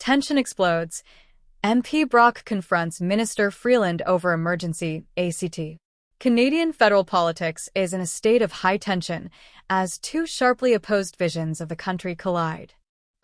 Tension explodes. MP Brock confronts Minister Freeland over emergency ACT. Canadian federal politics is in a state of high tension as two sharply opposed visions of the country collide.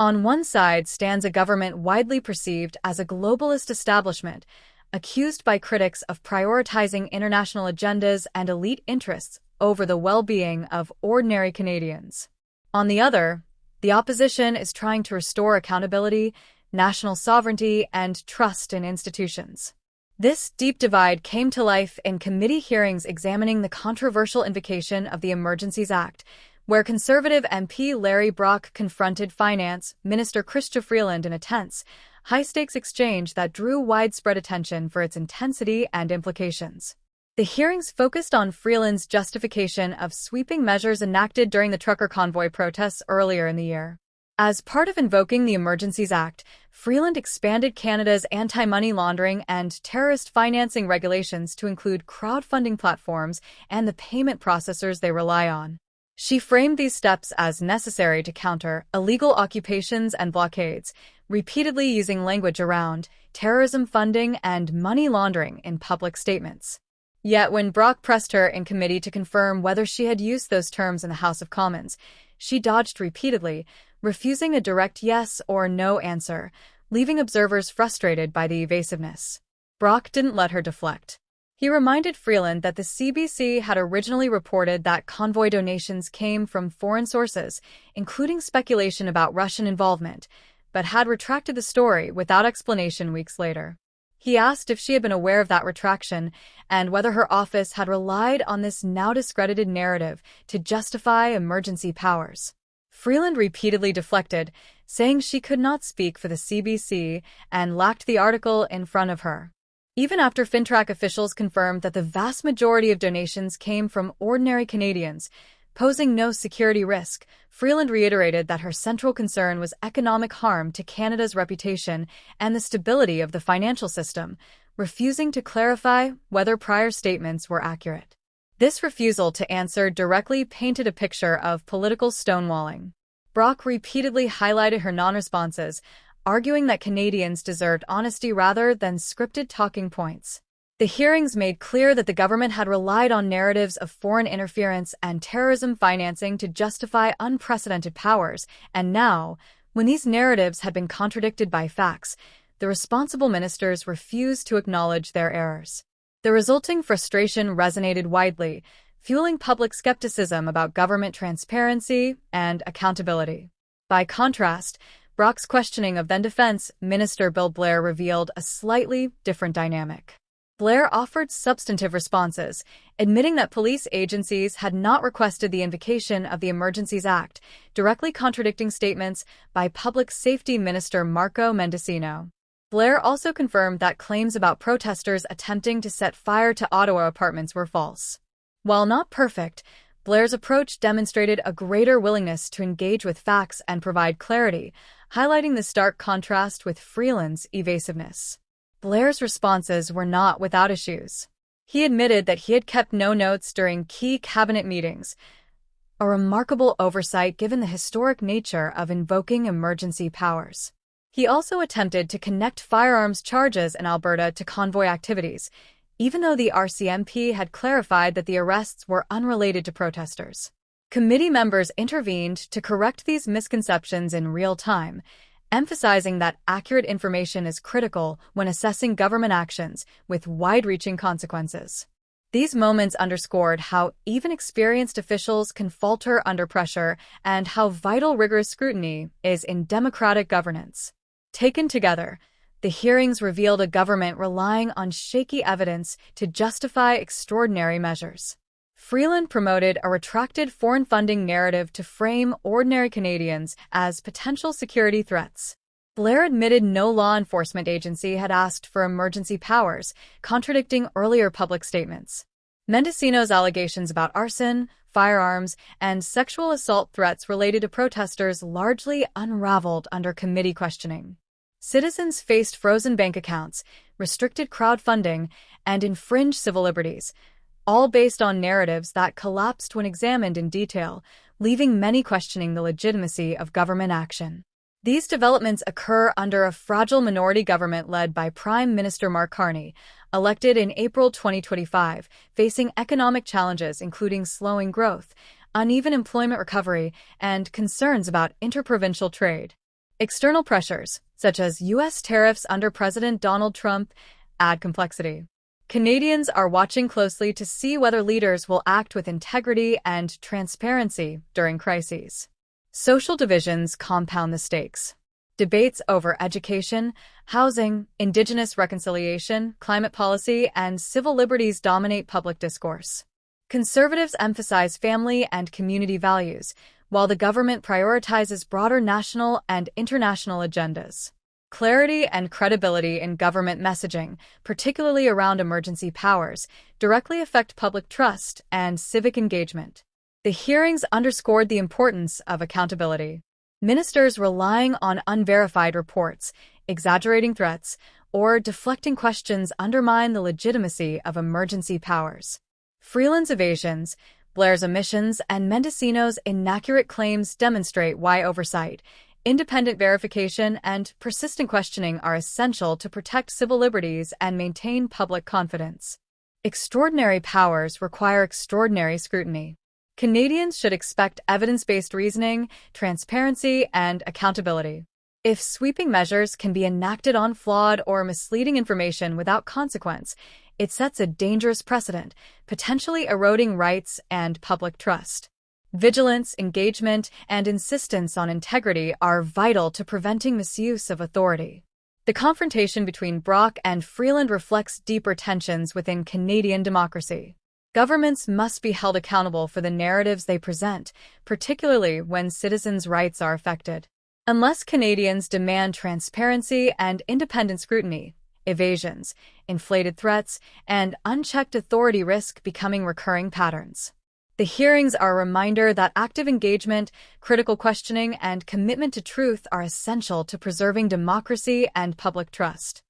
On one side stands a government widely perceived as a globalist establishment, accused by critics of prioritizing international agendas and elite interests over the well-being of ordinary Canadians. On the other, the opposition is trying to restore accountability, national sovereignty, and trust in institutions. This deep divide came to life in committee hearings examining the controversial invocation of the Emergencies Act, where Conservative MP Larry Brock confronted Finance Minister Chrystia Freeland in a tense, high-stakes exchange that drew widespread attention for its intensity and implications. The hearings focused on Freeland's justification of sweeping measures enacted during the trucker convoy protests earlier in the year. As part of invoking the Emergencies Act, Freeland expanded Canada's anti-money laundering and terrorist financing regulations to include crowdfunding platforms and the payment processors they rely on. She framed these steps as necessary to counter illegal occupations and blockades, repeatedly using language around terrorism funding and money laundering in public statements. Yet when Brock pressed her in committee to confirm whether she had used those terms in the House of Commons, she dodged repeatedly, refusing a direct yes or no answer, leaving observers frustrated by the evasiveness. Brock didn't let her deflect. He reminded Freeland that the CBC had originally reported that convoy donations came from foreign sources, including speculation about Russian involvement, but had retracted the story without explanation weeks later. He asked if she had been aware of that retraction and whether her office had relied on this now discredited narrative to justify emergency powers. Freeland repeatedly deflected, saying she could not speak for the CBC and lacked the article in front of her. Even after FinTrack officials confirmed that the vast majority of donations came from ordinary Canadians, posing no security risk, Freeland reiterated that her central concern was economic harm to Canada's reputation and the stability of the financial system, refusing to clarify whether prior statements were accurate. This refusal to answer directly painted a picture of political stonewalling. Brock repeatedly highlighted her non-responses, arguing that Canadians deserved honesty rather than scripted talking points. The hearings made clear that the government had relied on narratives of foreign interference and terrorism financing to justify unprecedented powers, and now, when these narratives had been contradicted by facts, the responsible ministers refused to acknowledge their errors. The resulting frustration resonated widely, fueling public skepticism about government transparency and accountability. By contrast, Brock's questioning of then-Defense Minister Bill Blair revealed a slightly different dynamic. Blair offered substantive responses, admitting that police agencies had not requested the invocation of the Emergencies Act, directly contradicting statements by Public Safety Minister Marco Mendicino. Blair also confirmed that claims about protesters attempting to set fire to Ottawa apartments were false. While not perfect, Blair's approach demonstrated a greater willingness to engage with facts and provide clarity, highlighting the stark contrast with Freeland's evasiveness. Blair's responses were not without issues. He admitted that he had kept no notes during key cabinet meetings, a remarkable oversight given the historic nature of invoking emergency powers. He also attempted to connect firearms charges in Alberta to convoy activities, even though the RCMP had clarified that the arrests were unrelated to protesters. Committee members intervened to correct these misconceptions in real time, emphasizing that accurate information is critical when assessing government actions with wide-reaching consequences. These moments underscored how even experienced officials can falter under pressure and how vital rigorous scrutiny is in democratic governance. Taken together, the hearings revealed a government relying on shaky evidence to justify extraordinary measures. Freeland promoted a retracted foreign funding narrative to frame ordinary Canadians as potential security threats. Blair admitted no law enforcement agency had asked for emergency powers, contradicting earlier public statements. Mendicino's allegations about arson, firearms, and sexual assault threats related to protesters largely unraveled under committee questioning. Citizens faced frozen bank accounts, restricted crowdfunding, and infringed civil liberties, all based on narratives that collapsed when examined in detail, leaving many questioning the legitimacy of government action. These developments occur under a fragile minority government led by Prime Minister Mark Carney, elected in April 2025, facing economic challenges including slowing growth, uneven employment recovery, and concerns about interprovincial trade. External pressures, such as U.S. tariffs under President Donald Trump, add complexity. Canadians are watching closely to see whether leaders will act with integrity and transparency during crises. Social divisions compound the stakes. Debates over education, housing, Indigenous reconciliation, climate policy, and civil liberties dominate public discourse. Conservatives emphasize family and community values, while the government prioritizes broader national and international agendas. Clarity and credibility in government messaging, particularly around emergency powers, directly affect public trust and civic engagement. The hearings underscored the importance of accountability. Ministers relying on unverified reports, exaggerating threats, or deflecting questions undermine the legitimacy of emergency powers. Freeland's evasions, Blair's omissions, and Mendocino's inaccurate claims demonstrate why oversight, independent verification, and persistent questioning are essential to protect civil liberties and maintain public confidence. Extraordinary powers require extraordinary scrutiny. Canadians should expect evidence-based reasoning, transparency, and accountability. If sweeping measures can be enacted on flawed or misleading information without consequence, it sets a dangerous precedent, potentially eroding rights and public trust. Vigilance, engagement, and insistence on integrity are vital to preventing misuse of authority. The confrontation between Brock and Freeland reflects deeper tensions within Canadian democracy. Governments must be held accountable for the narratives they present, particularly when citizens' rights are affected. Unless Canadians demand transparency and independent scrutiny, evasions, inflated threats, and unchecked authority risk becoming recurring patterns. The hearings are a reminder that active engagement, critical questioning, and commitment to truth are essential to preserving democracy and public trust.